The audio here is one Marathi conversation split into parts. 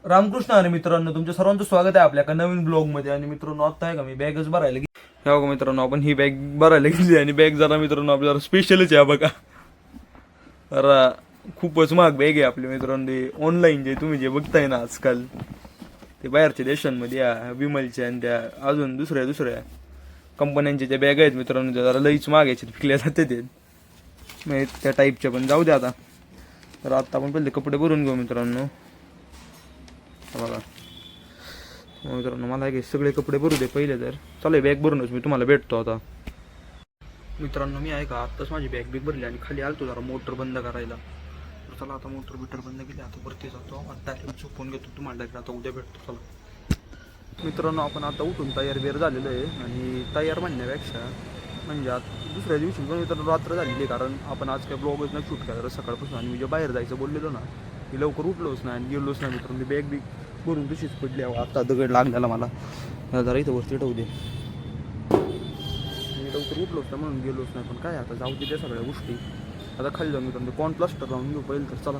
रामकृष्ण आणि मित्रांनो, तुमच्या सर्वांचं स्वागत आहे आपल्या एका नवीन ब्लॉगमध्ये. आणि मित्रांनो, आता आहे का मी बॅगच भरायला हे बघा मित्रांनो, आपण ही बॅग भरायला गेली आणि बॅग जरा मित्रांनो आपल्याला स्पेशलच आहे बघा. जरा खूपच महाग बॅग आहे आपली मित्रांनो. ते ऑनलाईन जे तुम्ही जे बघताय ना आजकाल, ते बाहेरच्या देशांमध्ये विमलच्या आणि त्या अजून दुसऱ्या कंपन्यांच्या ज्या बॅग आहेत मित्रांनो, त्या जरा लईच महाग याच्यात विकल्या जाते ते म्हणजे त्या टाईपच्या. पण जाऊ द्या आता. तर आता आपण पहिले कपडे भरून घेऊ मित्रांनो. बघा मित्रांनो, मला काही सगळे कपडे भरू दे पहिले. तर चालेल, बॅग भरूनच मी तुम्हाला भेटतो आता. मित्रांनो, मी आहे का आत्ताच माझी बॅग भरली आणि खाली आलतो जरा मोटर बंद करायला. तर चला आता मोटर बंद केली, आता वरती जातो आणि डायरेक्ट झोपून घेतो. तुम्हाला डायरेक्ट आता उद्या भेटतो. चला मित्रांनो, आपण आता उठून तयार झालेलो आहे. आणि तयार म्हणण्यापेक्षा म्हणजे आता दुसऱ्या दिवशी पण मित्रांनो रात्र झालेली आहे, कारण आपण आज काय ब्लॉगच नाही शूट केला सकाळपासून. आणि मी जे बाहेर जायचं बोललेलो ना, मी लवकर उठलोच नाही आणि गेलोच नाही मित्रांनो. मी बॅग भरून तशीच पडली. आता दगड लागलेला मला जरा इथं वरती ठेवू दे. मी लवकर उठलोच नाही म्हणून गेलोच नाही. पण काय आता जाऊ दे त्या सगळ्या गोष्टी. आता खाली जाऊन मित्रांनो कॉर्न प्लास्टर लावून घेऊ पहिले. तर चला,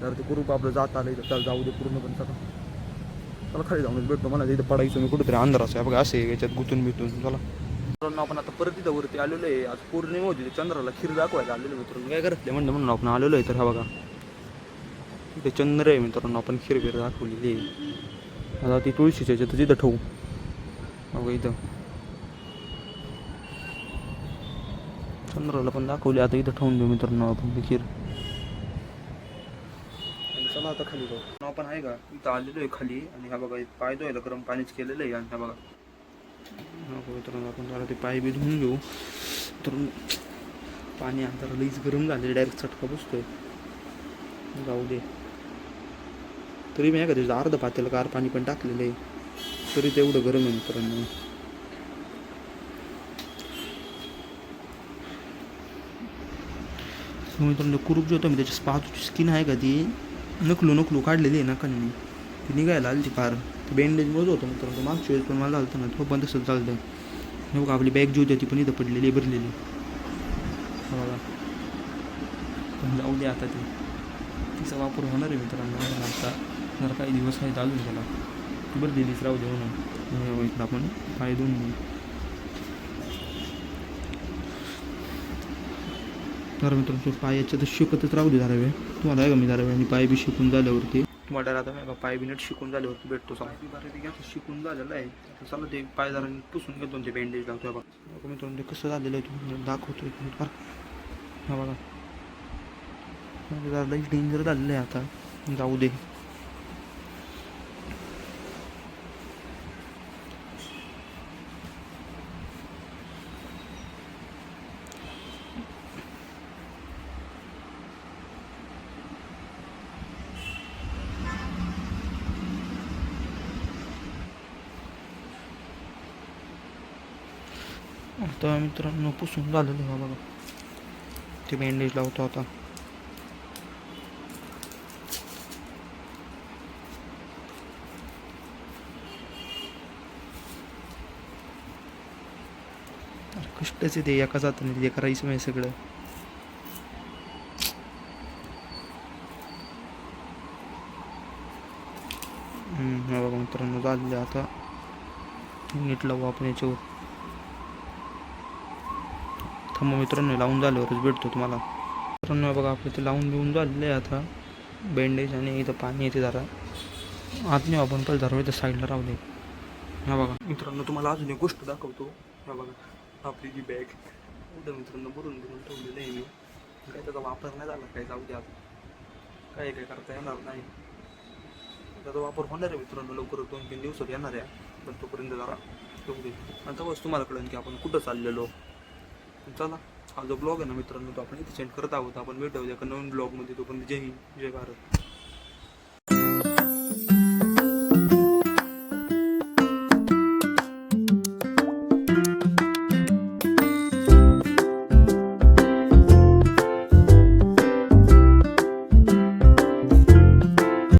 जर ते करू आपलं जात आलं तर जाऊ दे पूर्ण. पण चला खाली जाऊनच भेटतो. मला तिथं पडायचं मी कुठेतरी अंधाराचं आहे बघा, असे याच्यात गुतून चला मित्रांनो, आपण आता परत इथं वरती आलेलो आहे. आज पौर्णिमा होती, चंद्राला खीर दाखवायला आलेलो मित्रांनो. काय करतले म्हणून आपण आलेलो आहे. तर हा बघा इथे चंद्र आहे मित्रांनो, आपण खीर दाखवलेली आहे. आता ती तुळशीच्या याच्यात तिथं ठेवू बघा. इथं चंद्राला पण दाखवली, आता इथं ठेवून देऊ मित्रांनो आपण ती खीर. चला आता खाली जाऊ. आपण आहे का इथं आलेलो आहे खाली. आणि हा बघा पाय धुवायला गरम पाणीच केलेलं आहे. आणि हा बघा मित्रांनो, आपण जरा ते पाय बी धुवून घेऊ. तर पाणी आता लईच गरम झाले, डायरेक्ट चटका बसतोय. जाऊ दे. तरी मी आहे का त्याचं अर्ध पातेलं गार पाणी पण टाकलेलं आहे, तरी तेवढं गरम आहे मित्रांनो. मित्रांनो, कुरूप जो होतं मी त्याची बाजूची स्किन आहे का ती नकलू काढलेली आहे नकांनी, ती निघायला आली ती फार. ते बँडेजमुळेच होतं मित्रांनो. मागच्या वेळेस पण मला झालं ना, तो पण तसंच चालतं. हे बघा आपली बॅग जी होती ती पण इथं पडलेली भरलेली. बघा पण जाऊ दे आता. तिचा वापर होणार आहे मित्रांनो. आता जरा काही दिवस आहेत अजून त्याला, भरलेलीच राहू दे म्हणून. इकडं आपण पाय धुवून घेऊ. जरा मित्रांनो पायाच्या तर शिकतच राहू दे जरा वेळ. तुम्हाला आहे का मी जरा वेळ आणि पाय बी शिकून झाल्यावरती तुम्हाला आता मी पाय बी नीट शिकून झाल्यावरती भेटतो. पाय बी बऱ्यापैकी आता शिकून झालेलं आहे. तर चला ते पाय जरा पुसून घेतो, ते बँडेज लावतो. बघा मित्रांनो, ते कसं झालेलं आहे तुम्हाला दाखवतो एक मिनिट. हा बघा जरा लईच डेंजर झालेलं आहे आता. जाऊ दे. आता मित्रांनो पुसून झालेलं आहे बघा. ते बँडेज लावतो आता. कष्टच ते एका जाताने ते करायचं नाही सगळं. हा बघा मित्रांनो झालेलं आता. नीट लावू आपण याच्यावर. थांबा मित्रांनो, लावून झाल्यावरच भेटतो तुम्हाला. मित्रांनो बघा आपलं ते लावून घेऊन झालेलं आहे आता बँडेज. आणि इथं पाणी येते जरा आत नाही. आपण पहिलं जरा इथं साईडला राहू दे. हा बघा मित्रांनो, तुम्हाला अजून एक गोष्ट दाखवतो. हा बघा आपली जी बॅग एवढं मित्रांनो भरून ठेवलेलं आहे मी. काय त्याचा वापर नाही झाला काय, जाऊ द्या. काय करता येणार नाही. त्याचा वापर होणार आहे मित्रांनो, लवकर 2-3 दिवसात येणार आहे. पण तोपर्यंत जरा ठेवू दे. आणि तेव्हाच तुम्हाला कळेल की आपण कुठं चाललेलो. चला, हा जो ब्लॉग आहे ना मित्रांनो, तो आपण इथे सेंड करत आहोत. आपण भेटूया एका नवीन ब्लॉगमध्ये. तोपर्यंत जय हिंद, जय भारत.